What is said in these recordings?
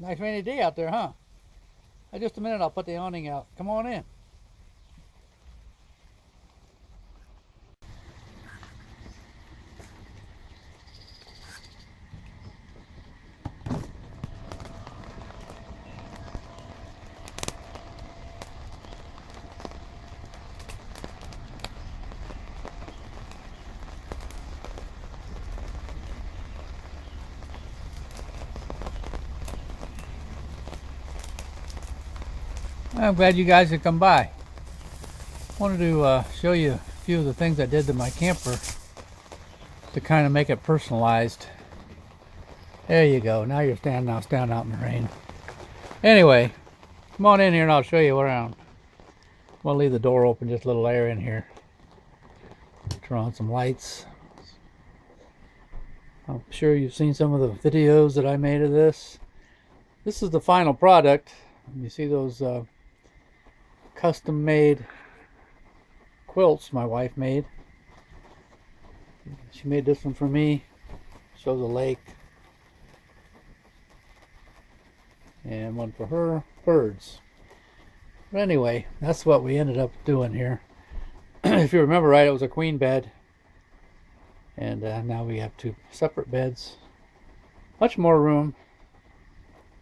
Nice rainy day out there, huh? Just a minute, I'll put the awning out. Come on in. I'm glad you guys have come by. Wanted to show you a few of the things I did to my camper to kind of make it personalized. There you go. Now you're standing out in the rain. Anyway, come on in here and I'll show you around. I'm gonna leave the door open, just a little air in here. Turn on some lights. I'm sure you've seen some of the videos that I made of this. This is the final product. You see those custom made quilts my wife made. She made this one for me. Shows a lake. And one for her, birds. But anyway, that's what we ended up doing here. If you remember right, it was a queen bed. And now we have two separate beds. Much more room.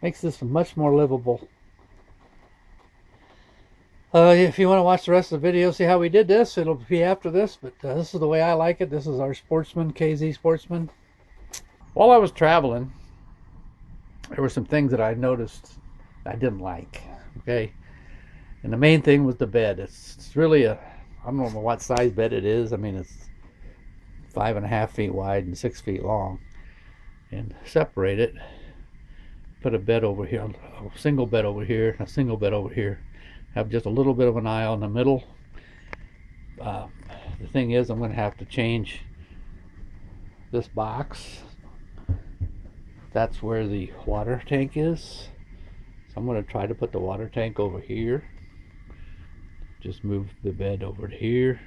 Makes this much more livable. If you want to watch the rest of the video, see how we did this, it'll be after this, but this is the way I like it. This is our Sportsman, KZ Sportsman. While I was traveling, there were some things that I noticed I didn't like, okay? And the main thing was the bed. It's really I don't know what size bed it is. I mean, it's 5.5 feet wide and 6 feet long. And separate it, put a bed over here, a single bed over here, and a single bed over here. Have just a little bit of an aisle in the middle. The thing is, I'm going to have to change this box. That's where the water tank is. So I'm going to try to put the water tank over here. Just move the bed over here,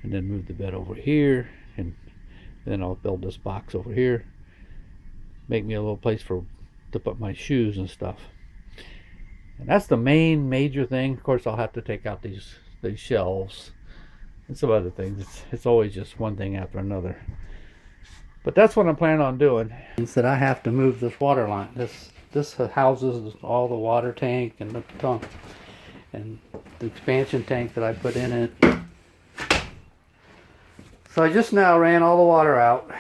and then move the bed over here, and then I'll build this box over here. Make me a little place to put my shoes and stuff. And that's the main major thing. Of course, I'll have to take out these shelves and some other things. It's always just one thing after another. But that's what I'm planning on doing. Instead, I have to move this water line. This houses all the water tank and the pump and the expansion tank that I put in it. So I just now ran all the water out,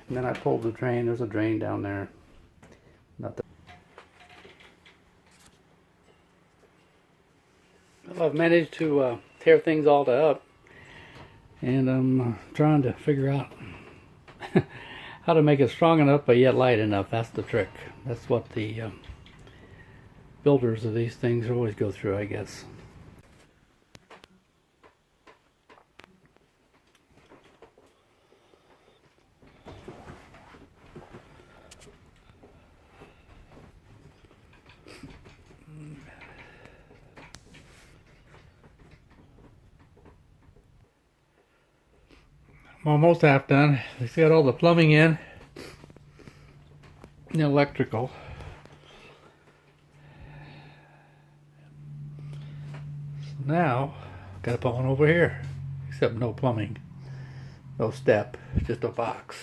and then I pulled the drain. There's a drain down there. Not the Well, I've managed to tear things all up, and I'm trying to figure out how to make it strong enough but yet light enough. That's the trick. That's what the builders of these things always go through, I guess. I'm almost half done. It's got all the plumbing in, the electrical. So now, got to put one over here, except no plumbing, no step, just a box.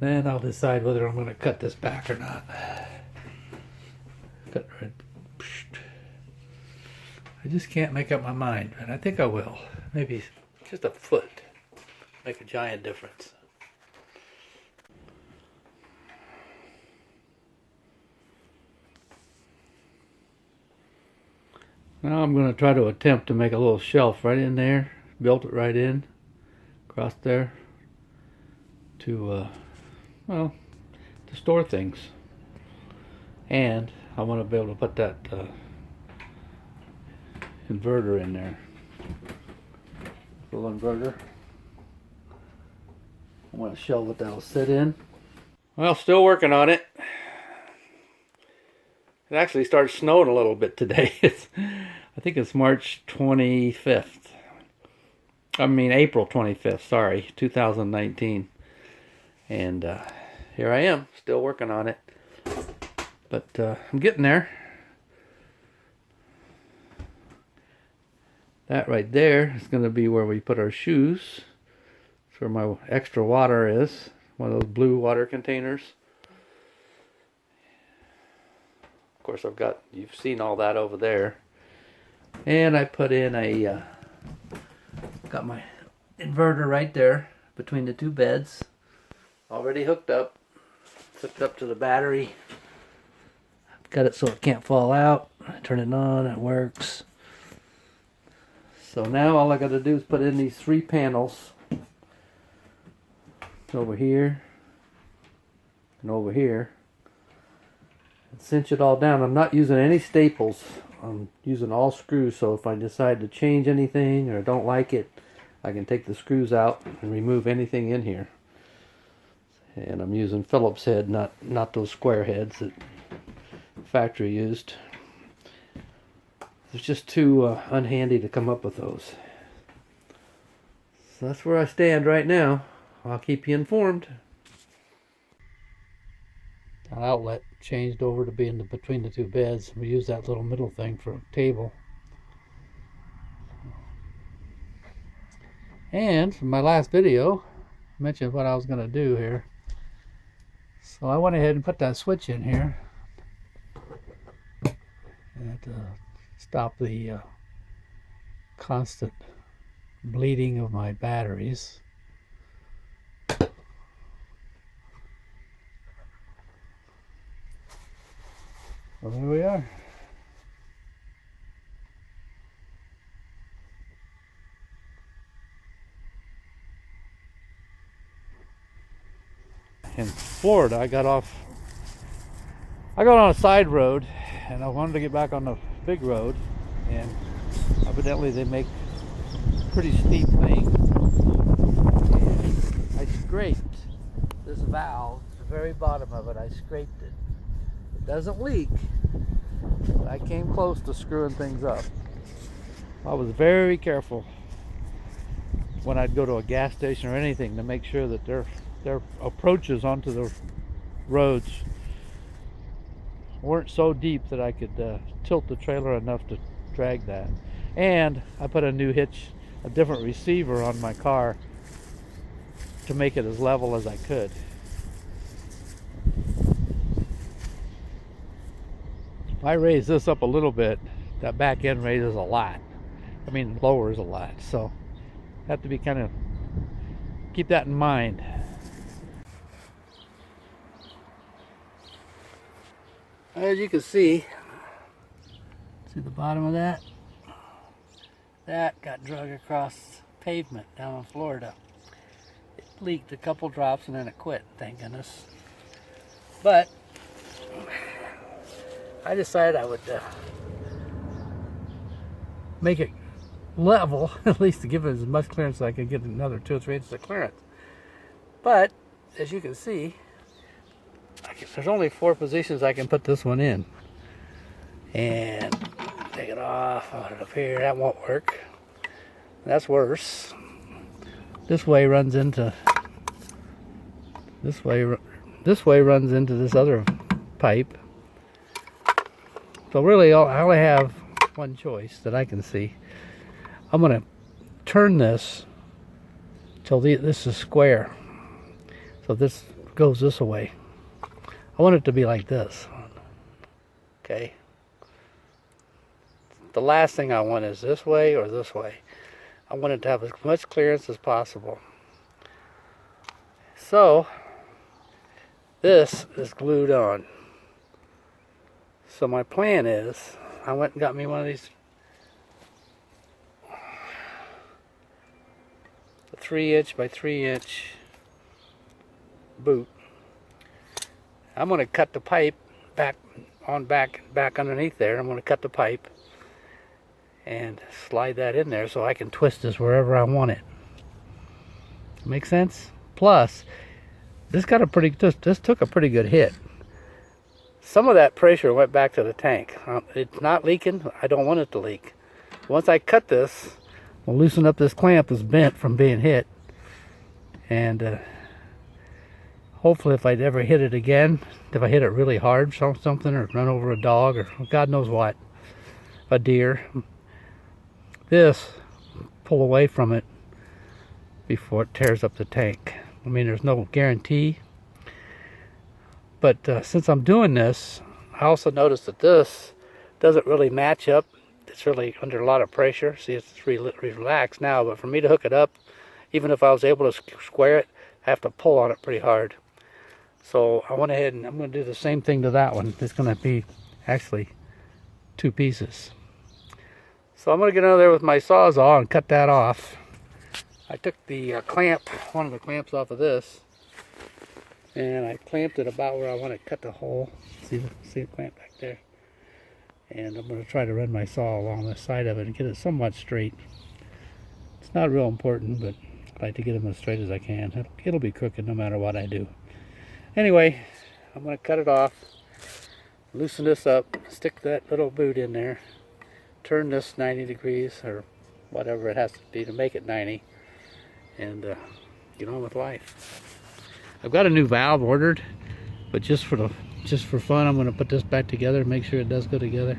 Then I'll decide whether I'm going to cut this back or not. Cut right. I just can't make up my mind, but I think I will. Maybe just a foot. Make a giant difference. Now I'm going to try to attempt to make a little shelf right in there. Built it right in. Across there. To, well, to store things. And I want to be able to put that inverter in there. Little inverter. I want a shelf that that'll sit in. Well, still working on it. It actually started snowing a little bit today. I think it's March 25th. I mean April 25th, sorry, 2019. And here I am, still working on it. But I'm getting there. That right there is going to be where we put our shoes. That's where my extra water is. One of those blue water containers. Of course, you've seen all that over there. And I put in got my inverter right there between the two beds. Already hooked up. It's hooked up to the battery. Got it so it can't fall out. I turn it on, it works. So now all I got to do is put in these 3 panels. Over here. And over here. And cinch it all down. I'm not using any staples. I'm using all screws, so if I decide to change anything or don't like it, I can take the screws out and remove anything in here. And I'm using Phillips head, not those square heads that factory used. It's just too unhandy to come up with those. So that's where I stand right now. I'll keep you informed. An outlet changed over to being between the two beds. We use that little middle thing for a table. And from my last video, I mentioned what I was going to do here. So I went ahead and put that switch in here. And stop the constant bleeding of my batteries. Well, there we are. In Florida, I got on a side road, and I wanted to get back on the big road, and evidently they make pretty steep things. And I scraped this valve, the very bottom of it. I scraped it. It doesn't leak, but I came close to screwing things up. I was very careful when I'd go to a gas station or anything to make sure that their approaches onto the roads weren't so deep that I could tilt the trailer enough to drag that. And I put a new hitch, a different receiver on my car to make it as level as I could. If I raise this up a little bit, that back end raises a lot. I mean, lowers a lot. So have to be kind of keep that in mind. As you can see the bottom of that? That got drug across pavement down in Florida. It leaked a couple drops and then it quit, thank goodness. But I decided I would make it level, at least to give it as much clearance as I could get another 2 or 3 inches of clearance. But as you can see, there's only 4 positions I can put this one in. And take it off, put it up here, that won't work. That's worse. This way runs into this way runs into this other pipe. So really I only have one choice that I can see. I'm going to turn this till this is square. So this goes this way. I want it to be like this. Okay. The last thing I want is this way or this way. I want it to have as much clearance as possible. So this is glued on. So my plan is, I went and got me one of these 3-inch by 3-inch boot. I'm going to cut the pipe back underneath there. I'm going to cut the pipe and slide that in there so I can twist this wherever I want it. Make sense? Plus, this took a pretty good hit. Some of that pressure went back to the tank. It's not leaking. I don't want it to leak. Once I cut this, I'll loosen up this clamp that's bent from being hit, and hopefully if I'd ever hit it again, if I hit it really hard, something, or run over a dog, or God knows what, a deer, this pull away from it before it tears up the tank. I mean, there's no guarantee, but since I'm doing this, I also noticed that this doesn't really match up. It's really under a lot of pressure. See, it's relaxed now, but for me to hook it up, even if I was able to square it, I have to pull on it pretty hard. So I went ahead and I'm going to do the same thing to that one. It's going to be actually 2 pieces. So I'm going to get under there with my Sawzall and cut that off. I took the clamp, one of the clamps off of this, and I clamped it about where I want to cut the hole. See the clamp back there? And I'm going to try to run my saw along the side of it and get it somewhat straight. It's not real important, but I like to get them as straight as I can. It'll be crooked no matter what I do. Anyway, I'm going to cut it off, loosen this up, stick that little boot in there, turn this 90 degrees or whatever it has to be to make it 90, and get on with life. I've got a new valve ordered, but just for fun, I'm going to put this back together and make sure it does go together.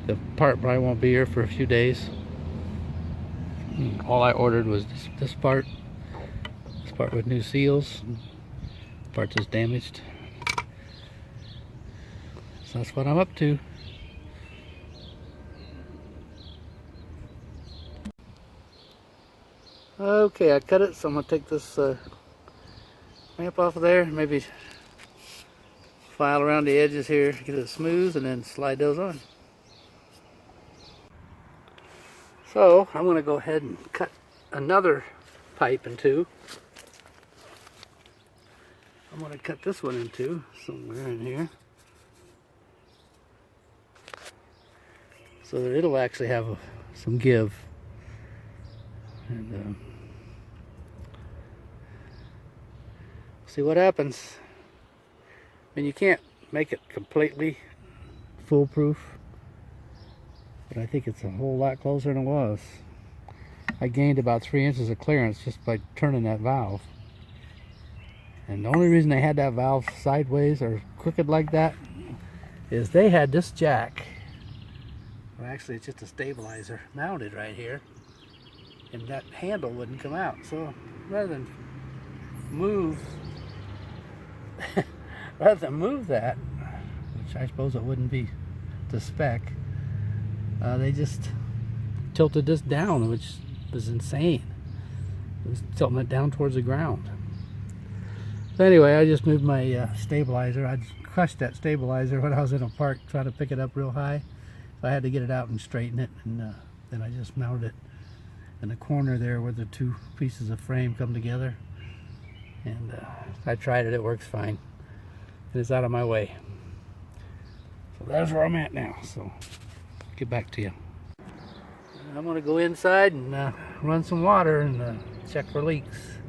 The part probably won't be here for a few days. All I ordered was this part with new seals. The part is damaged. So that's what I'm up to. Okay, I cut it, so I'm going to take this clamp off of there, maybe file around the edges here, get it smooth, and then slide those on. So I'm going to go ahead and cut another pipe in 2. I'm going to cut this one in 2 somewhere in here, so that it'll actually have some give. And see what happens. I mean, you can't make it completely foolproof, but I think it's a whole lot closer than it was. I gained about 3 inches of clearance just by turning that valve. And the only reason they had that valve sideways or crooked like that is they had this jack, well, actually it's just a stabilizer mounted right here, and that handle wouldn't come out. So rather than move that, which I suppose it wouldn't be to spec, they just tilted this down, which was insane. It was tilting it down towards the ground. So anyway, I just moved my stabilizer. I crushed that stabilizer when I was in a park trying to pick it up real high. So I had to get it out and straighten it, and then I just mounted it in the corner there where the 2 pieces of frame come together. And I tried it, it works fine. It is out of my way. So that's where I'm at now, so get back to you. I'm going to go inside and run some water and check for leaks.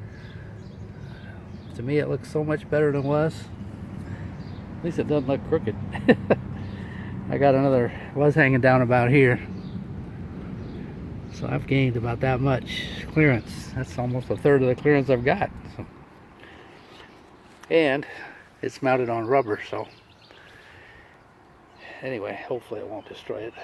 To me it looks so much better than it was. At least it doesn't look crooked. I got another, was hanging down about here. So I've gained about that much clearance. That's almost a third of the clearance I've got. So. And it's mounted on rubber, so anyway, hopefully it won't destroy it.